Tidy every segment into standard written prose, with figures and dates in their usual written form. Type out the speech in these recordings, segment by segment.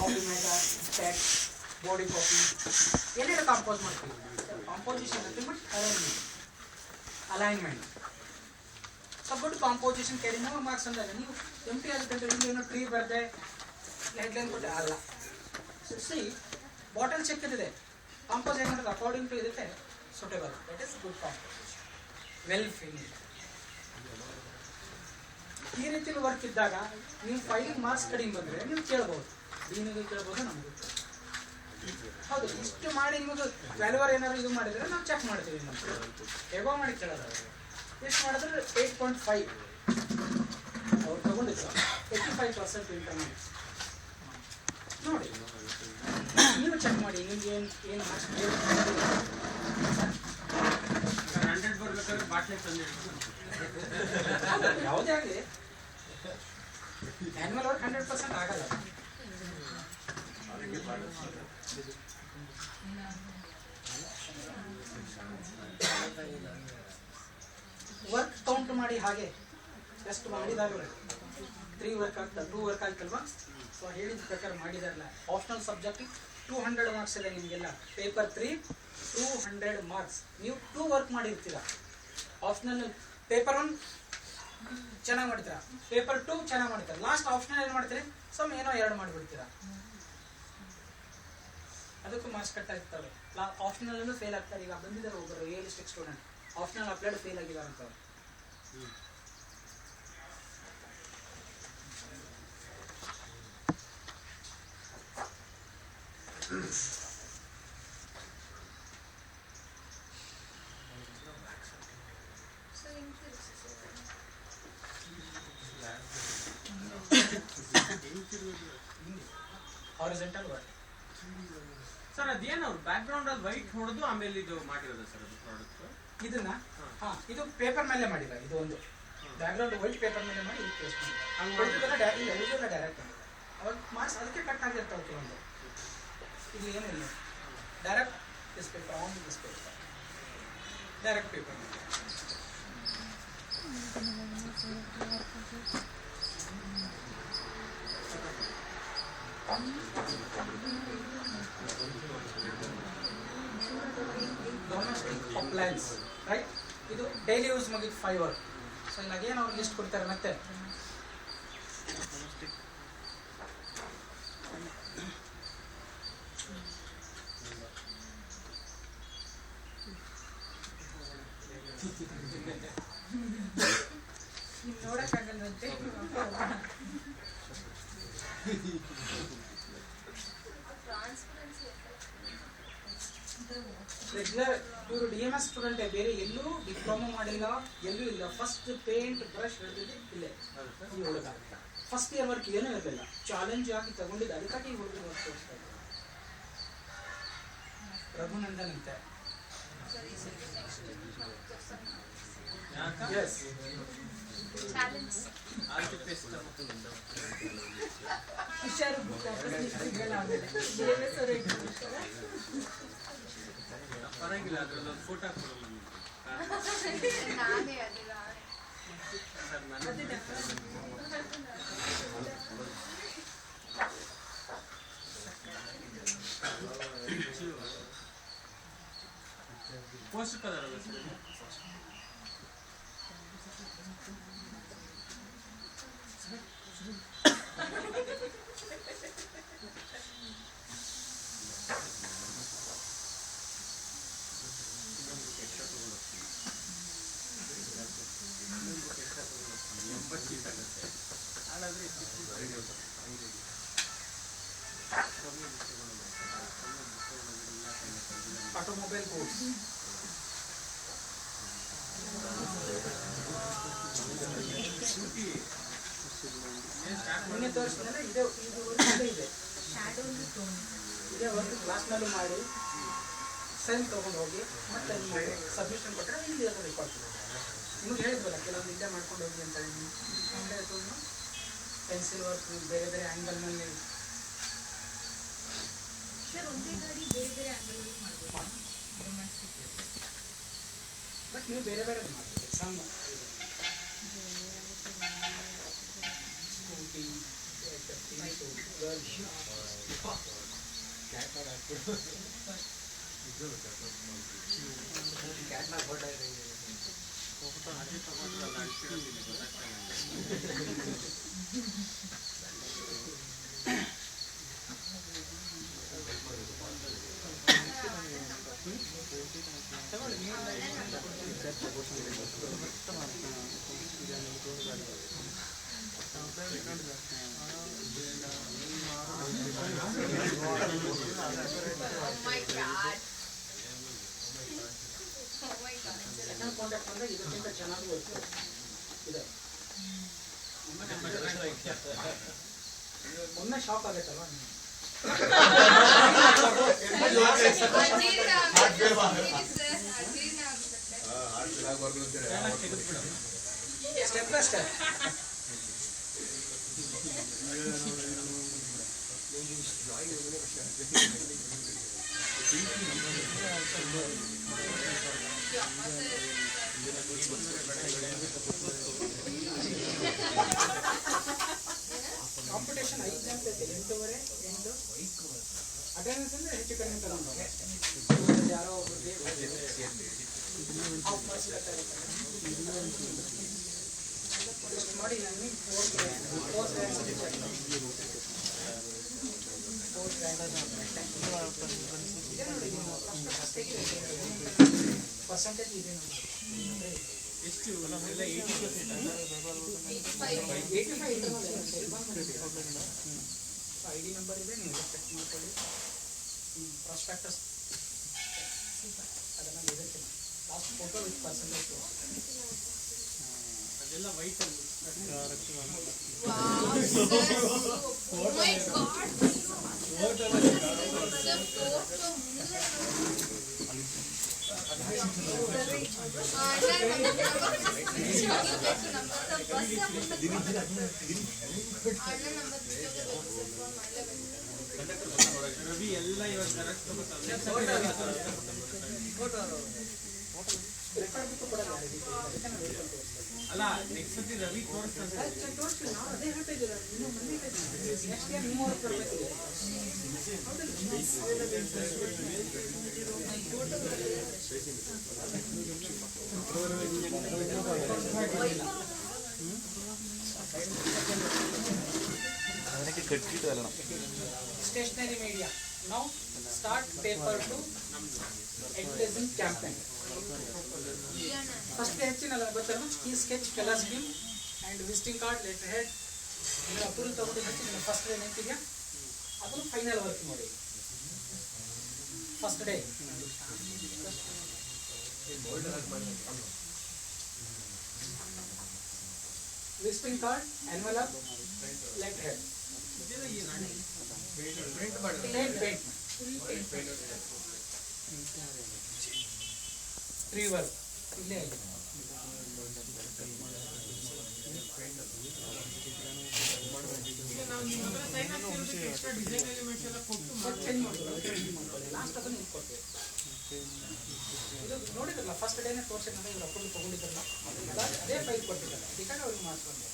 Copy maker, text, body copy ಏನೆಲ್ಲ compose ಮಾಡ್ತೀವಿ. Composition ಅಂತ ಬಟ್ ಅಲೈನ್ಮೆಂಟ್ ಸಬ್ಬಿಟ್ಟು ಕಾಂಪೋಸಿಷನ್ ಕ್ಯಾರಿ ನೋ ಮಾರ್ಕ್ಸ್ ಅಂದಾಗ ನೀವು ಎಂಟಿ ಆಗುತ್ತೆ ಇಲ್ಲಿ ಏನೋ ಟ್ರೀ ಬರದೆ ಹೆಡ್ಲೈನ್ ಕೊಟ್ಟೆ ಅಲ್ಲ. ಸಿ ಬಾಟಲ್ ಚೆಕ್ ಇದೆ, ಕಾಂಪೋಸ್ ಏನು ಮಾಡೋದು ಅಕಾರ್ಡಿಂಗ್ ಟು ಇದಕ್ಕೆ suitable, that is good composition, well finished. ಈ ರೀತಿ ವರ್ಕ್ ಇದ್ದಾಗ ನೀವು ಫೈಲಿಂಗ್ ಮಾರ್ಕ್ಸ್ ಕಡಿಮೆ ಬಂದರೆ ನೀವು ಕೇಳ್ಬೋದು, ದೀನಿಗೆ ಕೇಳ್ಬೋದು, ನಮಗೂ ಹೌದು. ಇಷ್ಟು ಮಾಡಿ ನಿಮಗೆ ವ್ಯಾಲ್ಯೂವರ್ ಏನಾದ್ರು ಇದು ಮಾಡಿದರೆ ನಾವು ಚೆಕ್ ಮಾಡ್ತೀವಿ. ಹೇಗೋ ಮಾಡಿ ಕೇಳೋದು ಎಷ್ಟು ಮಾಡಿದ್ರೆ 8.5 ಅವ್ರು ತಗೊಂಡಿದ್ರು 85% ಇಂಟರ್ನಲ್ ನೋಡಿ. ನೀವು ಚೆಕ್ ಮಾಡಿ ನಿಮ್ಗೆ ಏನು ಮಾರ್ಕ್ಸ್ 100 ಬರ್ಬೇಕಾದ್ರೆ ಬಾಟ್ಲಿ ತಂದಿಟ್ಟು ಯಾವುದೇ ಆಗಲಿ ಆ್ಯನ್ಯುವಲ್ ವರ್ಕ್ 100% ಆಗಲ್ಲ. ವರ್ಕ್ ಕೌಂಟ್ ಮಾಡಿ ಹಾಗೆ ಎಷ್ಟು ಮಾಡಿದಾಗ 3 ವರ್ಕ್ ಆಗ್ತದೆ, 2 ವರ್ಕ್ ಆಗ್ತಲ್ವಾ. ಸೊ ಹೇಳಿದ ಪ್ರಕಾರ ಮಾಡಿದಾರಲ್ಲ. ಆಪ್ಷನಲ್ ಸಬ್ಜೆಕ್ಟ್ 200 ಮಾರ್ಕ್ಸ್ ಇದೆ ನಿಮಗೆಲ್ಲ. Paper 3 200 marks. ನೀವು 2 ವರ್ಕ್ ಮಾಡಿರ್ತೀರ. ಆಪ್ಷನಲ್ ಪೇಪರ್ 1 ಚೆನ್ನಾಗಿ ಮಾಡ್ತೀರಾ, ಪೇಪರ್ 2 ಚೆನ್ನಾಗಿ ಮಾಡ್ತೀರಾ, ಲಾಸ್ಟ್ ಆಪ್ಷನಲ್ ಏನು ಮಾಡ್ತೀರಿ ಸಮ್ ಏನೋ 2 ಮಾಡಿಬಿಡ್ತೀರಾ, ಅದಕ್ಕೂ ಮಾರ್ಕ್ಸ್ ಕಟ್ ಆಗ್ತವೆ. ಆಪ್ಷನಲ್ ಅನ್ನು ಫೇಲ್ ಆಗ್ತಾರೆ. ಈಗ ಬಂದಿದ್ದಾರೆ ಒಬ್ಬರು realistic student, optional applied fail ಆಗಿದ್ದಾರೆ ಅಂತ. ಹಾರಿಜಾಂಟಲ್ ವರ್ಕ್ ಸರ್, ಅದೇನು ಅವ್ರು ಬ್ಯಾಕ್ ಗ್ರೌಂಡ್ ಅಲ್ಲಿ ವೈಟ್ ಹೊಡೆದು ಆಮೇಲೆ ಇದು ಮಾಡಿರೋದು ಸರ್ ಅದು ಪ್ರಾಡಕ್ಟ್ ಇದನ್ನ ಇದು ಪೇಪರ್ ಮೇಲೆ ಮಾಡಿಲ್ಲ. ಇದು ಒಂದು ಬ್ಯಾಕ್ ಗ್ರೌಂಡ್ ವೈಟ್ ಪೇಪರ್ ಮೇಲೆ ಮಾಡಿ ಇದು ಪೇಸ್ಟ್ ಮಾಡಿಲ್ಲ. ಡೈರೆಕ್ಟ್ ಅವಾಗ ಮಾರ್ಕ್ಸ್ ಅದಕ್ಕೆ ಕಟ್ ಆಗಿರ್ತಾವೆ ಕೆಲವೊಂದು. ಇದು ಏನಿಲ್ಲ, direct this paper on this paper, direct paper. Domestic appliances right, ಇದು ಡೈಲಿ ಯೂಸ್ ಮುಗಿದು 5 ವರ್ಕ್. ಸೊ ಇಲ್ಲಾಗೇನು ಅವ್ರು ಲಿಸ್ಟ್ ಕೊಡ್ತಾರೆ ಮತ್ತೆ ನೋಡಕ್ಕಾಗಲ್ಲಂತೆ. ರೆಗ್ಯುಲರ್ ಇವರು DMS ಸ್ಟೂಡೆಂಟ್, ಬೇರೆ ಎಲ್ಲೂ ಡಿಪ್ಲೊಮಾ ಮಾಡಿಲ್ಲ, ಎಲ್ಲೂ ಇಲ್ಲ. ಫಸ್ಟ್ ಪೇಂಟ್ ಬ್ರಷ್ ಹಿಡಿದಿದ್ದೆ ಇಲ್ಲೇ ಈ ಹುಡುಗ. ಫಸ್ಟ್ ಇಯರ್ ವರ್ಕ್ ಏನೂ ಇರಲಿಲ್ಲ, ಚಾಲೆಂಜ್ ಆಗಿ ತಗೊಂಡಿದ್ದೆ. ಅದಕ್ಕಾಗಿ ಈ ಹುಡುಗ ವರ್ಕ್ ತೋರಿಸ್ತಾ ಇದ್ದಾರೆ. ರಘುನಂದನ್ ಅಂತೆ. ಎಸ್ ಹುಷಾರು ಪರವಾಗಿಲ್ಲ, ಅದ್ರಲ್ಲಿ ಒಂದು ಫೋಟೋ ಕೊಡೋಣ ಪೋಸ್ಟ್ ಕಲರ್ ಅಲ್ಲ ಸರ್. ಆಟೋಮೊಬೈಲ್ ಗೂಡ್ಸ್ ನಿನ್ನೆ ತೋರಿಸಿದ್ರೆ ಇದೆ, ಇದು ಇದೆ ಇದೇ ವರ್ಕ್ ಕ್ಲಾಸ್ನಲ್ಲೂ ಮಾಡಿ ಸೈನ್ ತೊಗೊಂಡು ಹೋಗಿ ಮತ್ತೆ ಸಬ್ಮಿಷನ್ ಕೊಟ್ಟರೆ ಇಲ್ಲಿ ರೆಕಾರ್ಡ್ ನಿಮಗೆ ಹೇಳಿದ್ವಲ್ಲ ಕೆಲವೊಂದು ಇಲ್ಲೇ ಮಾಡ್ಕೊಂಡು ಹೋಗಿ ಅಂತ ಹೇಳಿದ್ವಿ. ಪೆನ್ಸಿಲ್ ವರ್ಕ್ ಬೇರೆ ಬೇರೆ ಆ್ಯಂಗಲ್ನಲ್ಲಿ ಬಟ್ ನೀವು ಬೇರೆ ಬೇರೆ ಮಾಡ್ತೀವಿ. ಸಣ್ಣ ಸ್ಕೂಟಿ, ಕಾಂಟ್ಯಾಕ್ಟ್ ಅಂದ್ರೆ ಇದಕ್ಕಿಂತ ಚೆನ್ನಾಗಿ ಇದೆ. ಒಮ್ಮೆ ಶಾಕ್ ಆಗುತ್ತಲ್ವಾ ಸ್ಟೆಪ್ ಬೈ ಸ್ಟೆಪ್. ಕಾಂಪಿಟೇಷನ್ 5 ಗಂಟೆ 8:30 8 ಅಟೆಂಡೆನ್ಸ್ ಅಂದ್ರೆ ಹೆಚ್ಚು ಕಡಿಮೆ ತಗೊಂಡು ಯಾರೋ ಒಬ್ಬರಿಗೆ ಆಫ್ ಮಾಡಿಸ್ಬೇಕಾಗುತ್ತೆ ಮಾಡಿ. ನಾನು 4 ಇದೆ ನೋಡಿ. ಎಷ್ಟು ಎಲ್ಲ 85 ಐಡಿ ನಂಬರ್ ಇದೆ, ನೀವು ಚೆಕ್ ಮಾಡ್ಕೊಳ್ಳಿ. ಪ್ರಾಸ್ಪೆಕ್ಟಸ್ ಅದನ್ನು ಇದಕ್ಕೆ ಲಾಸ್ಟ್ ಫೋಟೋ ವಿತ್ ಪರ್ಸೆಂಟೇಜ್ ಅದೆಲ್ಲ ವೈಟ್ ಅಲ್ಲಿ ರವಿ ಎಲ್ಲ ಇವಾಗ ಕರೆಕ್ಟ್ ಅಲ್ಲ ನೆಕ್ಸ್ಟ್ ಸತಿ ರವಿ ತೋರಿಸ್ತಾರೆ. ಅದೇ ಹೇಳ್ತಿದ್ದೀರ ನೆಕ್ಸ್ಟ್ ಇಯರ್ ನಿಮ್ಮ ಅವ್ರು ಕೊಡಬೇಕಿದೆ. Stationery media now start paper to advertising campaign. First ಹೆಚ್ಚಿನಲ್ಲ ಗೊತ್ತಲ್ಲ ಈ sketch colour scheme and visiting card letter head ನೀವು ಅಪ್ರೂವಲ್ ತಗೊಂಡು ಹೆಚ್ಚಿ ನಿಮ್ಮ ಫಸ್ಟ್ ಡೇ ನೆನಪಿದೆಯಾ, ಅದನ್ನು ಫೈನಲ್ ವರ್ಕ್ ನೋಡಿ. First day visiting card envelope letter head paint three work ಇಲ್ಲೇ ಆಗಿದೆ. ಲಾಸ್ಟ್ ಅದನ್ನು ಕೊಡ್ತೇವೆ. ಇದು ನೋಡಿದ್ರಲ್ಲ ಫಸ್ಟ್ ಡೇನೇ ತೋರಿಸಿದ್ನಲ್ಲ, ಇವ್ರು ಅಪ್ರೂವಲ್ ತೊಗೊಂಡಿದ್ರಲ್ಲ, ಅದೇ ಫೈಲ್ ಕೊಟ್ಟಿದ್ದಲ್ಲ, ಬೇಕಾದ್ರೆ ಅವ್ರಿಗೆ ಮಾಡಿಸ್ಕೊಂಡೆ.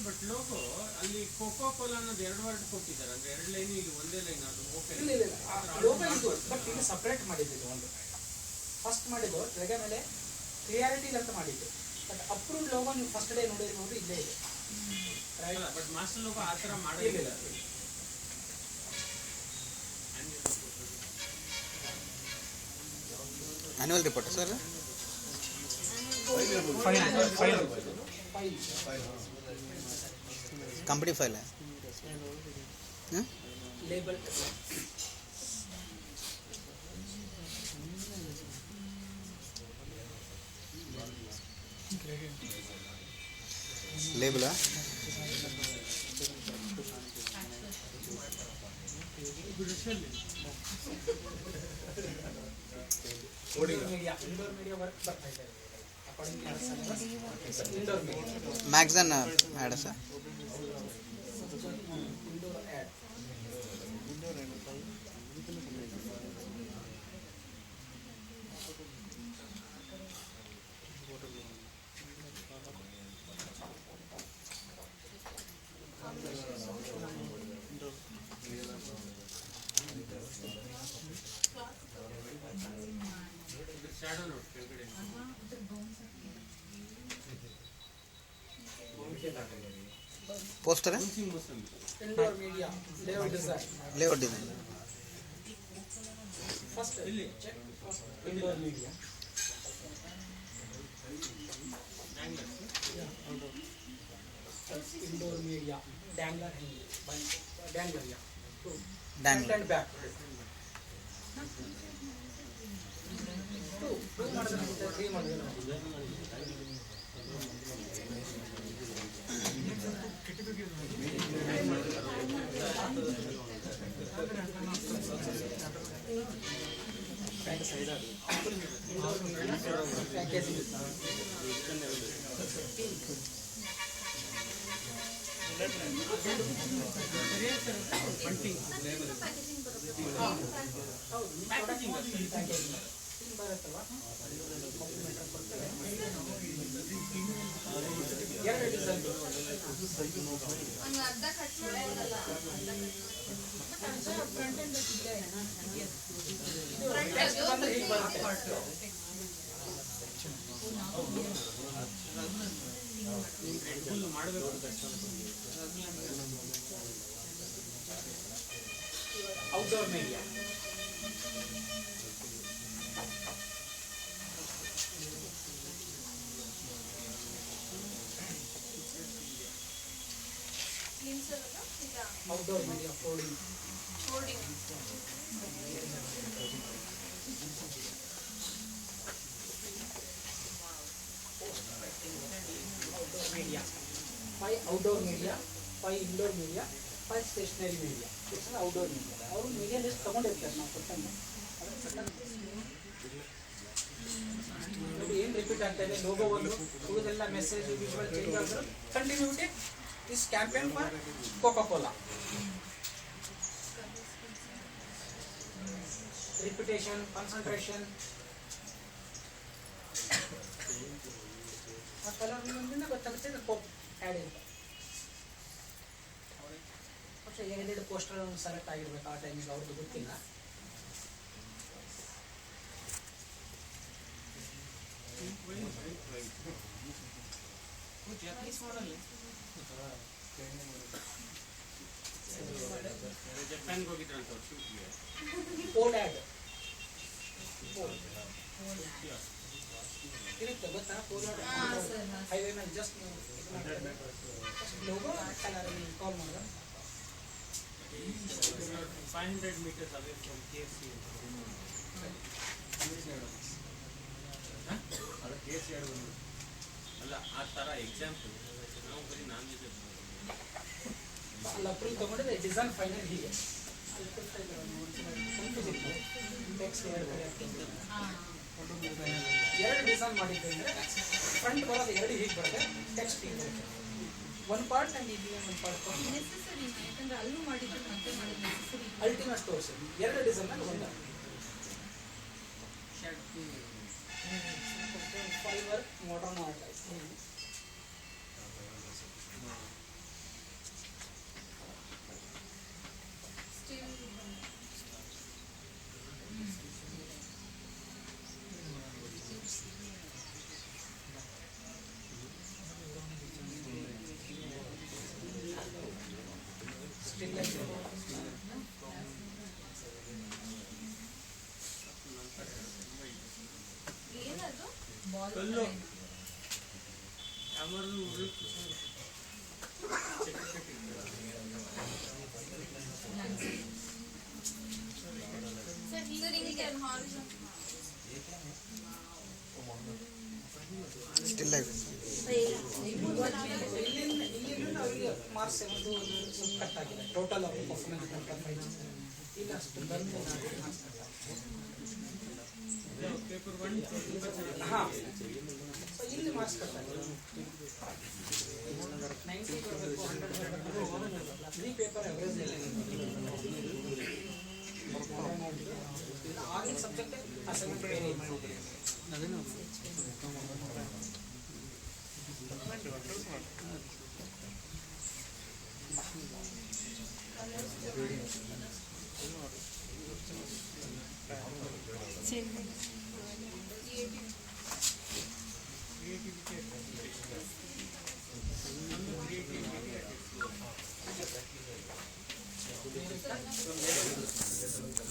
ಬಟ್ ಲೋಗೋ ಅಲ್ಲಿ ಕೋಕೋ ಕೋಲಾ ಅನ್ನೋದು 2 ವರ್ಡ್ ಕೊಟ್ಟಿದ್ದಾರೆ, ಅಂದ್ರೆ 2 ಲೈನ್, ಇಲ್ಲಿ ಒಂದೇ ಲೈನ್. ಅದು ಓಕೆ ಇಲ್ಲ ಲೋಗೋ ಇದು, ಬಟ್ ಇಲ್ಲಿ ಸಪ್ರೇಟ್ ಮಾಡಿದ್ದು ಒಂದು ಫಸ್ಟ್ ಮಾಡಿದ್ದು ತೆಗೆ ಮೇಲೆ ಕ್ಲಿಯಾರಿಟಿ ಅಂತ ಮಾಡಿದ್ದು. ಬಟ್ ಅಪ್ರೂವ್ಡ್ ಲೋಗೋ ನೀವು ಫಸ್ಟ್ ಡೇ ನೋಡಿರ್ಬೋದು, ಇಲ್ಲೇ ಇದೆ. ಬಟ್ ಮಾಸ್ಟರ್ ಲೋಗೋ ಆ ಥರ ಮಾಡಿಲ್ಲ. Annual report sir, company file है लेबल लेबल है इंडोर मीडिया वर्क ಬರ್ತಾ ಇದೆ according to indoor media magazine ad sir indoor ad poster indoor media layout design. Layout design. First ಇಲ್ಲಿ check indoor media. Indoor media dangler dangler ಯಾ dangler. Front and back. Two ಮಾಡಿದ್ರೆ 3 ಮಾಡಿದ್ರೆ ಬರುತ್ತಲ್ವಾ ಎರಡು design ಬಂದ್ರೆ ಹೀಗೆ ಬರುತ್ತೆ. Outdoor media. Outdoor media folding. media, 5 outdoor media, 5 indoor media, 5 stationary media. It's an outdoor media. Our media list ತಗೊಂಡಿರ್ತಾರೆ ನಾವು ಕೊಟ್ಟಂಗೆ. ನೋಡಿ ಏನು ರಿಪೀಟ್ ಆಗ್ತಾ ಇದೆ, ಲೋಗೋ ಒಂದು ಉಳಿದೆಲ್ಲ ಮೆಸೇಜ್ ವಿಜುವಲ್ ಚೇಂಜ್ ಆದರೂ continuity is campaign for Coca Cola. Repetition, concentration, ಆ ಕಲರ್ ನಿಮ್ಮಿಂದ ಗೊತ್ತಾಗುತ್ತೆ ಕೋಕ್ ಆ್ಯಡ್ ಇಲ್ಲ. പക്ഷേ ಏನೆರಡು ಪೋಸ್ಟರ್ ಸೆಲೆಕ್ಟ್ ಆಗಿರ್ಬೇಕು ಆ ಟೈಮಿಗೆ, ಅವ್ರದ್ದು ಗೊತ್ತಿಲ್ಲ. ಜಪಾನ್ಗೆ ಹೋಗಿದ್ರಂತ ಶೂಟ್ಗೆ. ಪೋಲ್ ಆ್ಯಡ್ ಇರುತ್ತೆ ಗೊತ್ತಾ? ಪೋಲ್ ಆ್ಯಡ್ ಹೈವೇ ಮೇಲೆ ಜಸ್ಟ್ ಲೋಗೋ ಕಲರಲ್ಲಿ ಕಾಲ್ ಮಾಡಿದ್ರೆ 500 meters away from KFC. ಅದು KFC ಅಲ್ಲ, ಆ ಥರ ಎಕ್ಸಾಂಪಲ್ ನಾವು ಬರೀ ನಾನ್ ವೆಜ್ ಅಲ್ಲ ಅಪ್ರೂವ್ ತಗೊಂಡಿದ್ರೆ ಡಿಸೈನ್ ಫೈನಲ್ ಹೀಗೆ ಎರಡು ಡಿಸೈನ್ ಮಾಡಿದ್ದೆ ಅಂದರೆ ಫ್ರಂಟ್ ಬರೋದು ಎರಡು ಹೀಗೆ ಬರುತ್ತೆ, ಟೆಕ್ಸ್ಟ್ ಹೀಗೆ ಬರುತ್ತೆ. ಒಂದು ಪಾರ್ಟ್ ಆ್ಯಂಡ್ ಇಲ್ಲಿ ಒಂದು ಪಾರ್ಟ್ ಅಲ್ಟಿಮೇಟ್ ಸ್ಟೋರ್ಸ್ ಎರಡು ಡಿಸೈನಲ್ಲಿ ಒಂದು ಫೈಬರ್ ಮಾಡರ್ನ್ ಆರ್ಟ್ ಕಲ್ಲು ಯಾವಾಗಲೂ ಸ್ಟಿಲ್ ಲೈಫ್ ಇಲ್ಲಿಂದ ಅವರಿಗೆ ಮಾರ್ಕ್ಸ್ ಸ್ವಲ್ಪ ಕಟ್ ಆಗಿದೆ. ಟೋಟಲ್ ಅವ್ರಿಗೆ ಪರ್ಫಾರ್ಮೆನ್ಸ್ ಇಲ್ಲ ಅಷ್ಟು ಬಂದು ಪೇಪರ್ 1 ಹಾಂ ಇಲ್ಲಿ ಮಾರ್ಕ್ಸ್ ಕಟ್ ಆಗಿದೆ. 90 ಬರಬೇಕು, 100 ಬರಬೇಕು. 3 ಪೇಪರ್ ಅವರೇಜ್ ಆಗಿನ ಸಬ್ಜೆಕ್ಟ್ ಅಸೈನ್ಮೆಂಟ್ ಬೇರೆ Very good.